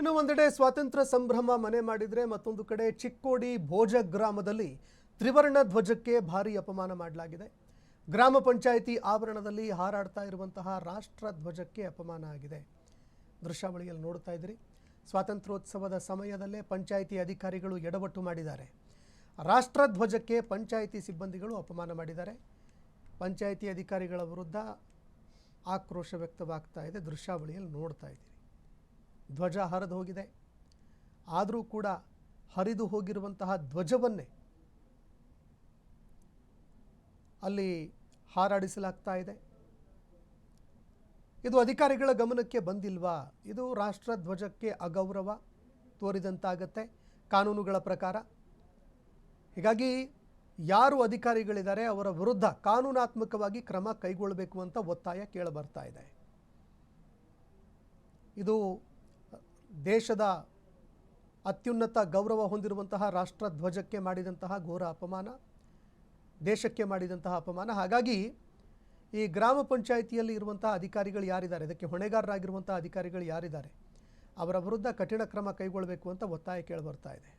ಇನ್ನು ಒಂದೆಡೆ ಸ್ವಾತಂತ್ರ್ಯ ಸಂಭ್ರಮ ಮನೆ ಮಾಡಿದರೆ ಮತ್ತೊಂದು ಕಡೆ ಚಿಕ್ಕೋಡಿ ಭೋಜ ಗ್ರಾಮದಲ್ಲಿ ತ್ರಿವರ್ಣ ಧ್ವಜಕ್ಕೆ ಭಾರಿ ಅಪಮಾನ ಮಾಡಲಾಗಿದೆ. ಗ್ರಾಮ ಪಂಚಾಯಿತಿ ಆವರಣದಲ್ಲಿ ಹಾರಾಡ್ತಾ ಇರುವಂತಹ ರಾಷ್ಟ್ರ ಧ್ವಜಕ್ಕೆ ಅಪಮಾನ ಆಗಿದೆ. ದೃಶ್ಯಾವಳಿಯಲ್ಲಿ ನೋಡ್ತಾ ಇದ್ದೀರಿ. ಸ್ವಾತಂತ್ರ್ಯೋತ್ಸವದ ಸಮಯದಲ್ಲೇ ಪಂಚಾಯಿತಿ ಅಧಿಕಾರಿಗಳು ಎಡವಟ್ಟು ಮಾಡಿದ್ದಾರೆ. ರಾಷ್ಟ್ರ ಧ್ವಜಕ್ಕೆ ಪಂಚಾಯಿತಿ ಸಿಬ್ಬಂದಿಗಳು ಅಪಮಾನ ಮಾಡಿದ್ದಾರೆ. ಪಂಚಾಯಿತಿ ಅಧಿಕಾರಿಗಳ ವಿರುದ್ಧ ಆಕ್ರೋಶ ವ್ಯಕ್ತವಾಗ್ತಾ ಇದೆ. ದೃಶ್ಯಾವಳಿಯಲ್ಲಿ ನೋಡ್ತಾ ಇದ್ದೀರಿ. ಧ್ವಜ ಹರಿದು ಹೋಗಿದೆ. ಆದರೂ ಕೂಡ ಹರಿದು ಹೋಗಿರುವಂತಹ ಧ್ವಜವನ್ನೇ ಅಲ್ಲಿ ಹಾರಾಡಿಸಲಾಗ್ತಾ ಇದೆ. ಇದು ಅಧಿಕಾರಿಗಳ ಗಮನಕ್ಕೆ ಬಂದಿಲ್ವಾ? ಇದು ರಾಷ್ಟ್ರ ಧ್ವಜಕ್ಕೆ ಅಗೌರವ ತೋರಿದಂತಾಗತ್ತೆ ಕಾನೂನುಗಳ ಪ್ರಕಾರ. ಹೀಗಾಗಿ ಯಾರು ಅಧಿಕಾರಿಗಳಿದ್ದಾರೆ ಅವರ ವಿರುದ್ಧ ಕಾನೂನಾತ್ಮಕವಾಗಿ ಕ್ರಮ ಕೈಗೊಳ್ಳಬೇಕು ಅಂತ ಒತ್ತಾಯ ಕೇಳಬರ್ತಾ ಇದೆ. ಇದು ದೇಶದ ಅತ್ಯುನ್ನತ ಗೌರವ ಹೊಂದಿರುವಂತಹ ರಾಷ್ಟ್ರ ಧ್ವಜಕ್ಕೆ ಮಾಡಿದಂತಹ ಘೋರ ಅಪಮಾನ, ದೇಶಕ್ಕೆ ಮಾಡಿದಂತಹ ಅಪಮಾನ. ಹಾಗಾಗಿ ಈ ಗ್ರಾಮ ಪಂಚಾಯಿತಿಯಲ್ಲಿ ಇರುವಂತಹ ಅಧಿಕಾರಿಗಳು ಯಾರಿದ್ದಾರೆ, ಇದಕ್ಕೆ ಹೊಣೆಗಾರರಾಗಿರುವಂತಹ ಅಧಿಕಾರಿಗಳು ಯಾರಿದ್ದಾರೆ, ಅವರ ವಿರುದ್ಧ ಕಠಿಣ ಕ್ರಮ ಕೈಗೊಳ್ಳಬೇಕು ಅಂತ ಒತ್ತಾಯ ಕೇಳಬರ್ತಾ ಇದೆ.